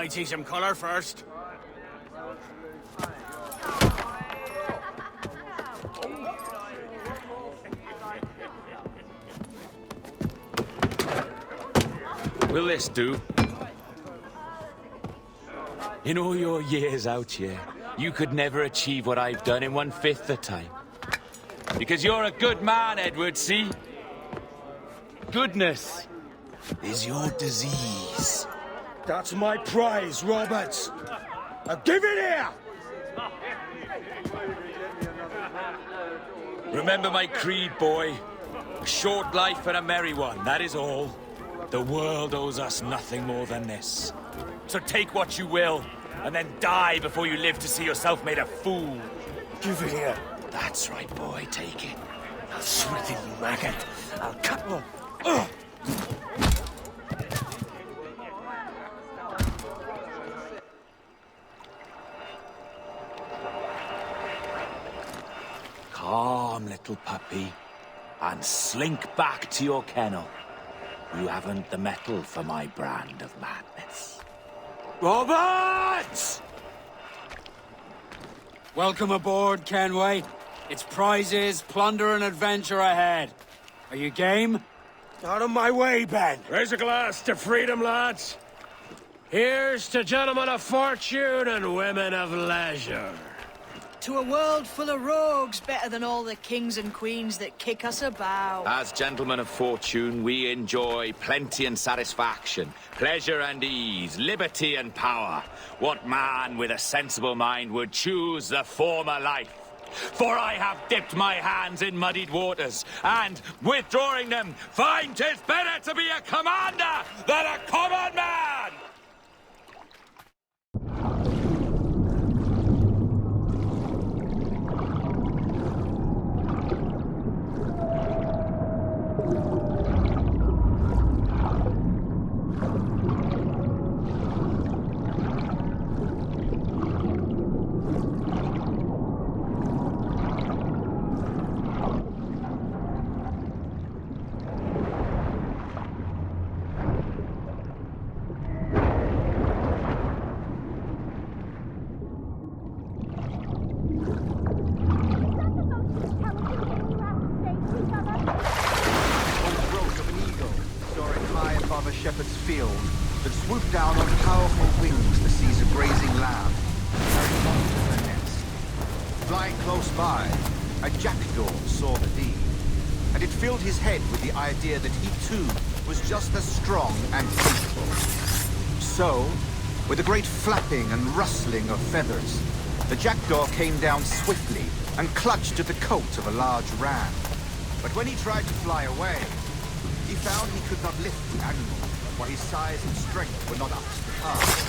might see some color first. Will this do? In all your years out here, you could never achieve what I've done in 1/5 the time. Because you're a good man, Edward, see? Goodness is your disease. That's my prize, Roberts. Now give it here! Remember my creed, boy. A short life and a merry one, that is all. The world owes us nothing more than this. So take what you will, and then die before you live to see yourself made a fool. Give it here. That's right, boy, take it. I'll sweat it, you maggot. I'll cut... Calm, little puppy, and slink back to your kennel. You haven't the mettle for my brand of madness. Roberts! Welcome aboard, Kenway. It's prizes, plunder, and adventure ahead. Are you game? Out of my way, Ben. Raise a glass to freedom, lads. Here's to gentlemen of fortune and women of leisure. To a world full of rogues, better than all the kings and queens that kick us about. As gentlemen of fortune, we enjoy plenty and satisfaction, pleasure and ease, liberty and power. What man with a sensible mind would choose the former life? For I have dipped my hands in muddied waters, and, withdrawing them, find 'tis better to be a commander than a common man! shepherd's field that swooped down on powerful wings to seize a grazing lamb and carry it off to her nest. Flying close by, a jackdaw saw the deed, and it filled his head with the idea that he too was just as strong and capable. So, with a great flapping and rustling of feathers, the jackdaw came down swiftly and clutched at the coat of a large ram. But when he tried to fly away, he found he could not lift the animal, for his size and strength were not up to the task.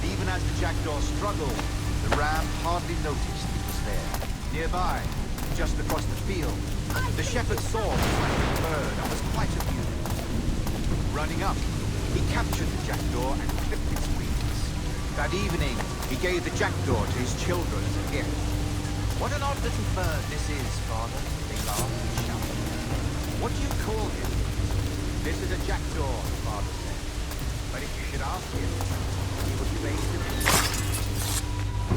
Even as the jackdaw struggled, the ram hardly noticed he was there. Nearby, just across the field, the shepherd saw the flapping bird and was quite amused. Running up, he captured the jackdaw and clipped its wings. That evening, he gave the jackdaw to his children as a gift. "What an odd little bird this is, Father," they laughed and shouted. "What do you call him?" "This is a jackdaw," Father said. "But if you should ask him, he would say to me."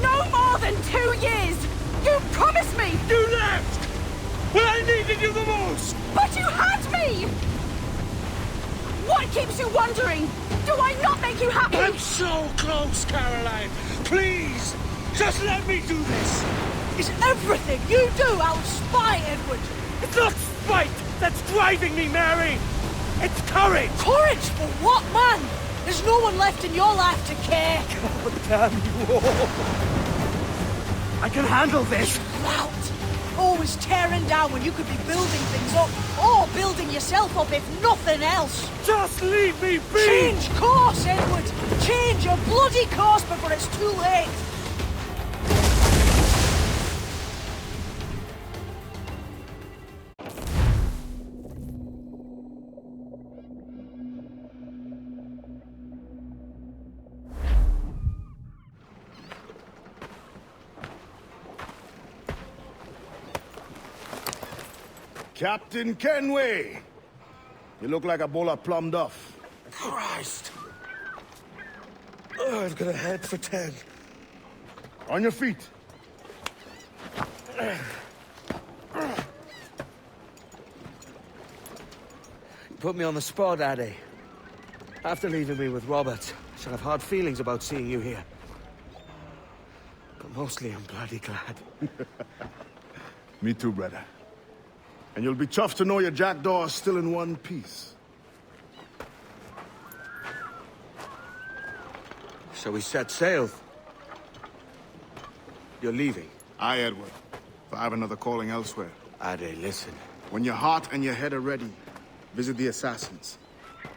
No more than 2 years! You promised me! You left! When I needed you the most! But you had me! What keeps you wondering? Do I not make you happy? I'm so close, Caroline! Please! Just let me do this! Is everything you do out of spite, Edward? It's not spite that's driving me, Mary! It's courage! Courage for what, man? There's no one left in your life to care. God damn you all! I can handle this! Lout! Always tearing down when you could be building things up, or building yourself up if nothing else. Just leave me be! Change course, Edward! Change your bloody course before it's too late! Captain Kenway! You look like a bowl of plum duff. Christ! I've got a head for 10. On your feet. You put me on the spot, Addy. After leaving me with Robert, I shall have hard feelings about seeing you here. But mostly I'm bloody glad. Me too, brother. And you'll be chuffed to know your jackdaw is still in one piece. So we set sail. You're leaving. Aye, Edward. For I have another calling elsewhere. Addy, listen. When your heart and your head are ready, visit the assassins.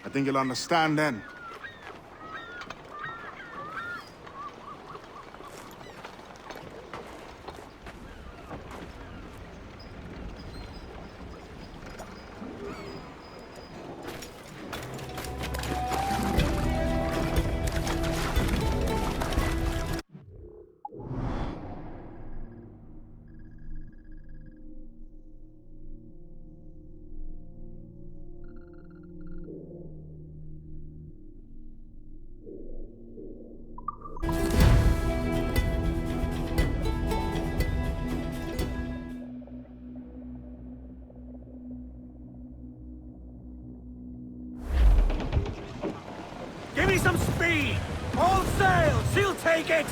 I think you'll understand then. Give me some speed! All sail! She'll take it!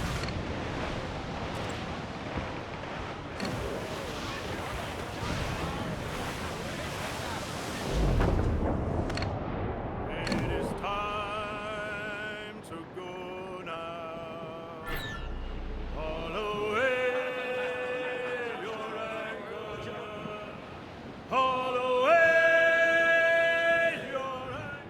It is time to go now. Haul away your anchor. Haul away your anchor.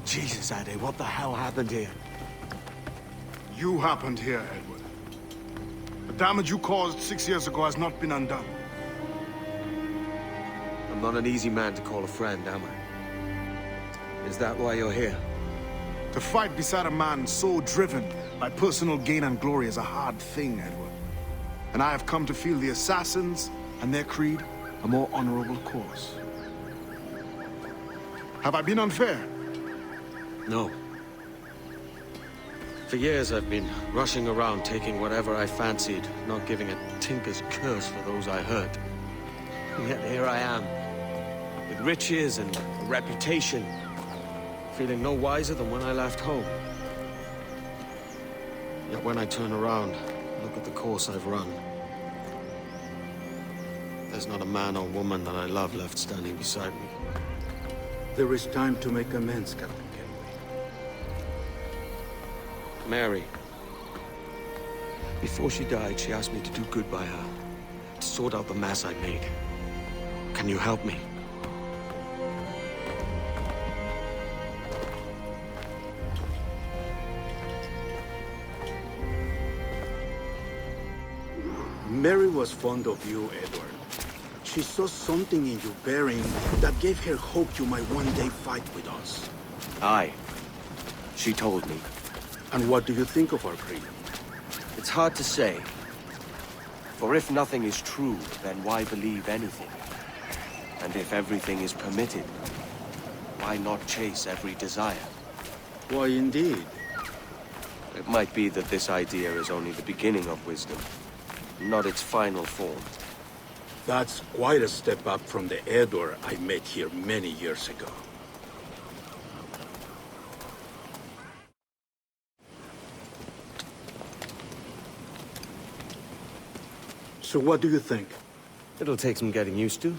Jesus, Addy, what the hell happened here? You happened here, Edward. The damage you caused 6 years ago has not been undone. I'm not an easy man to call a friend, am I? Is that why you're here? To fight beside a man so driven by personal gain and glory is a hard thing, Edward. And I have come to feel the assassins and their creed a more honorable cause. Have I been unfair? No. For years I've been rushing around taking whatever I fancied, not giving a tinker's curse for those I hurt. And yet here I am, with riches and a reputation, feeling no wiser than when I left home. Yet when I turn around, look at the course I've run. There's not a man or woman that I love left standing beside me. There is time to make amends, Captain. Mary. Before she died, she asked me to do good by her, to sort out the mess I made. Can you help me? Mary was fond of you, Edward. She saw something in your bearing that gave her hope you might one day fight with us. Aye. She told me. And what do you think of our creed? It's hard to say. For if nothing is true, then why believe anything? And if everything is permitted, why not chase every desire? Why, indeed. It might be that this idea is only the beginning of wisdom, not its final form. That's quite a step up from the Edward I met here many years ago. So what do you think? It'll take some getting used to.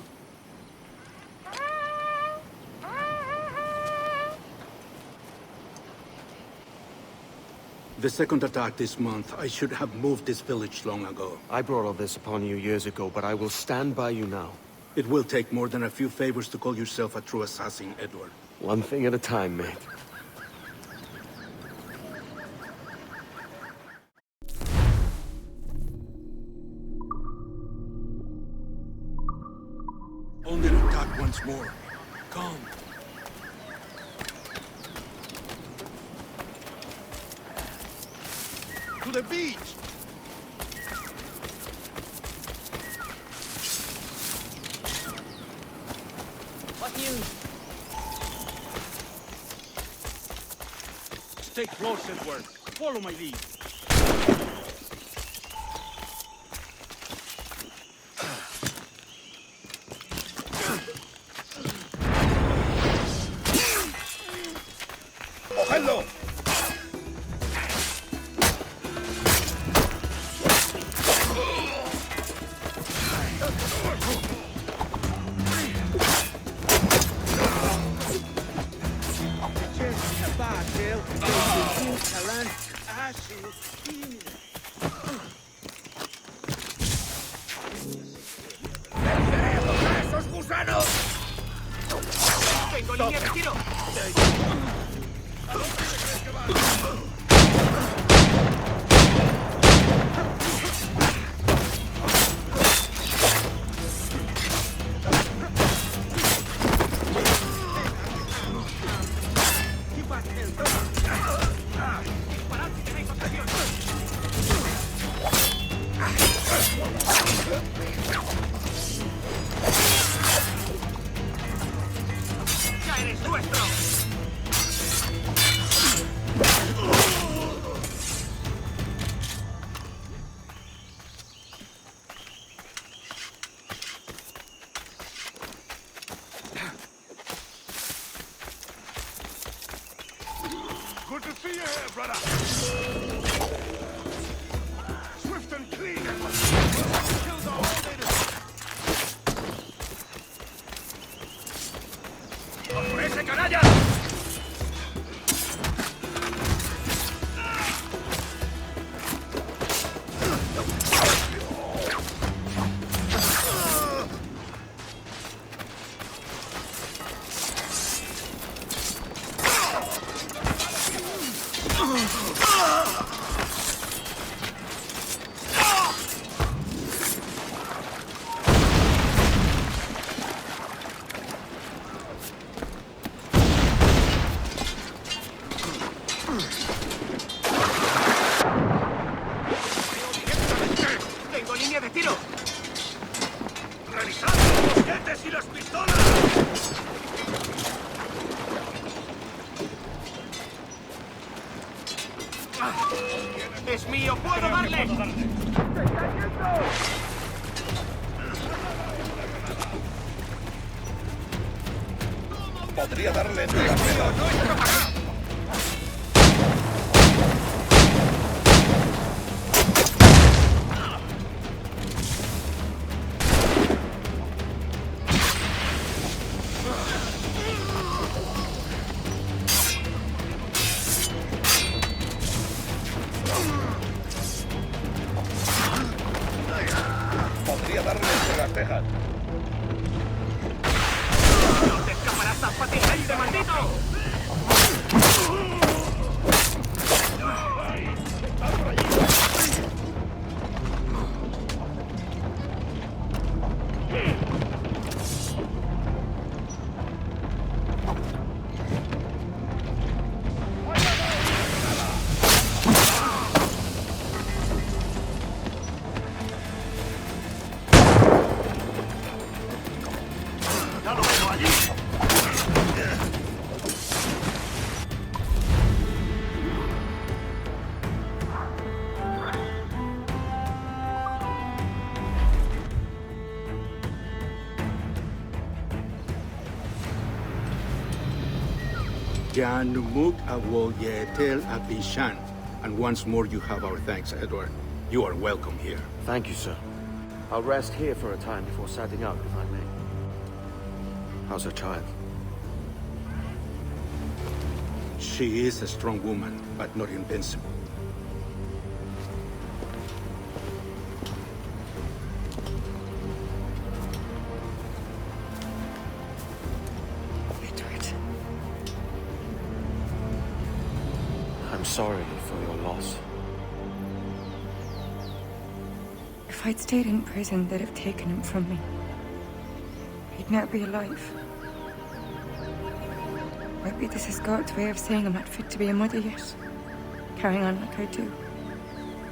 The second attack this month, I should have moved this village long ago. I brought all this upon you years ago, but I will stand by you now. It will take more than a few favors to call yourself a true assassin, Edward. One thing at a time, mate. Under attack once more. Come. To the beach! What news? Stay close, Edward. Follow my lead. ¡Cogedlo! ¡Esos gusanos! ¡Tengo línea de tiro! ¡Ya eres nuestro! Good to see you here, brother! Swift and clean! Kills are all they deserve. ¡Por ese canalla! ¡Tengo línea de tiro! ¡Revisad los mosquetes y las pistolas! ¡Es mío! ¡Puedo darle! Podría darle en la ¡Nuestro para! Podría darle entre las cejas. ¡No te escaparás, zapatillas, maldito! ¡Ya lo veo allí! Jan Numuk Awol Yetel Abishan. And once more you have our thanks, Edward. You are welcome here. Thank you, sir. I'll rest here for a time before setting out, if I may. How's her child? She is a strong woman, but not invincible. Edward. I'm sorry for your loss. If I'd stayed in prison, they'd have taken him from me. He'd never be alive. Maybe this is God's way of saying I'm not fit to be a mother yet. Carrying on like I do.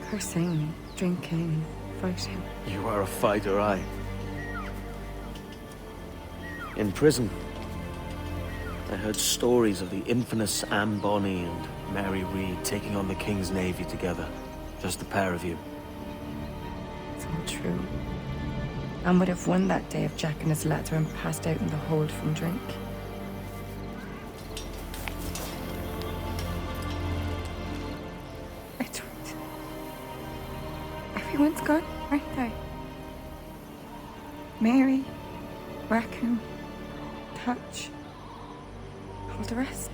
Cursing, drinking, fighting. You are a fighter, aye. In prison, I heard stories of the infamous Anne Bonny and Mary Read taking on the King's Navy together. Just the pair of you. It's all true. Anne would have won that day if Jack and his lads weren't passed out in the hold from drink. Edward. Everyone's gone, aren't they? Mary, Raccoon, Touch, all the rest.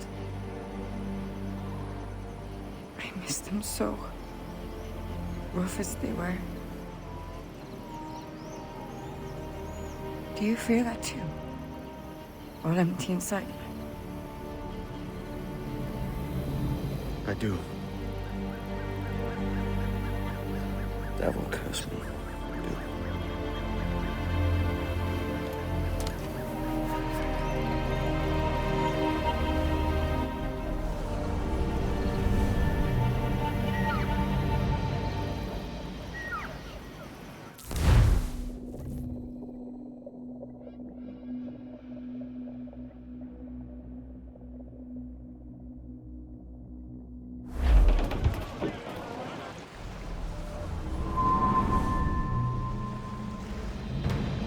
I miss them so. Rough as they were. Do you feel that too? All empty inside? I do. Devil curse me. I do.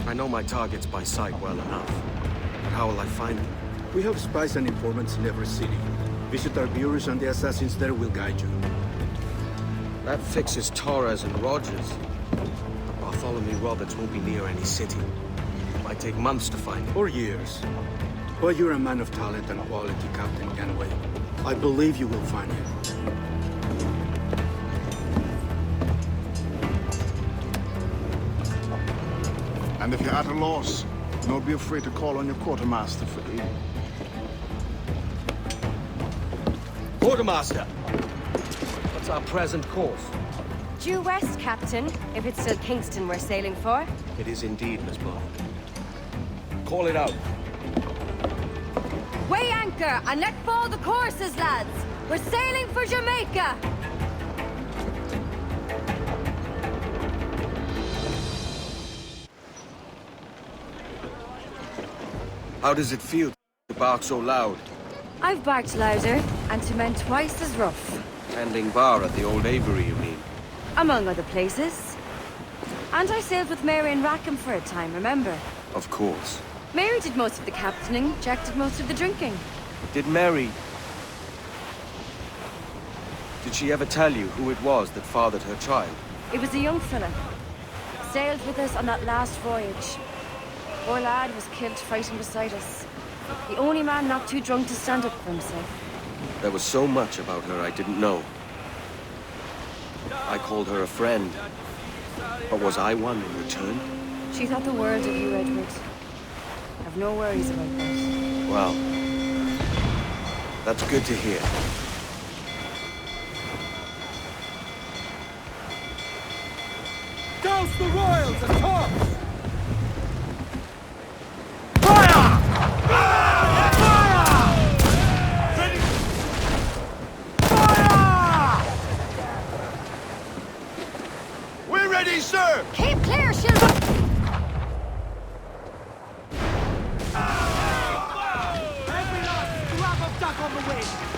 I know my targets by sight well enough. But how will I find them? We have spies and informants in every city. Visit our bureaus and the assassins there will guide you. That fixes Torres and Rogers. But Bartholomew Roberts won't be near any city. It might take months to find him. Or years. But you're a man of talent and quality, Captain Ganway. I believe you will find him. And if you're at a loss, don't be afraid to call on your quartermaster for aid. Quartermaster! What's our present course? Due west, Captain, if it's still Kingston we're sailing for. It is indeed, Miss Bond. Call it out. Weigh anchor and let fall the courses, lads! We're sailing for Jamaica! How does it feel to bark so loud? I've barked louder, and to men twice as rough. Tending bar at the old Avery, you mean? Among other places. And I sailed with Mary and Rackham for a time, remember? Of course. Mary did most of the captaining, Jack did most of the drinking. Did Mary... Did she ever tell you who it was that fathered her child? It was a young fella. Sailed with us on that last voyage. Poor lad was killed fighting beside us. The only man not too drunk to stand up for himself. There was so much about her I didn't know. I called her a friend. But was I one in return? She thought the world of you, Edward. I've no worries about that. Well, that's good to hear. Douse the royals and tops! We're ready, sir! Keep clear, Shield! Every last scrap of duck on the wind!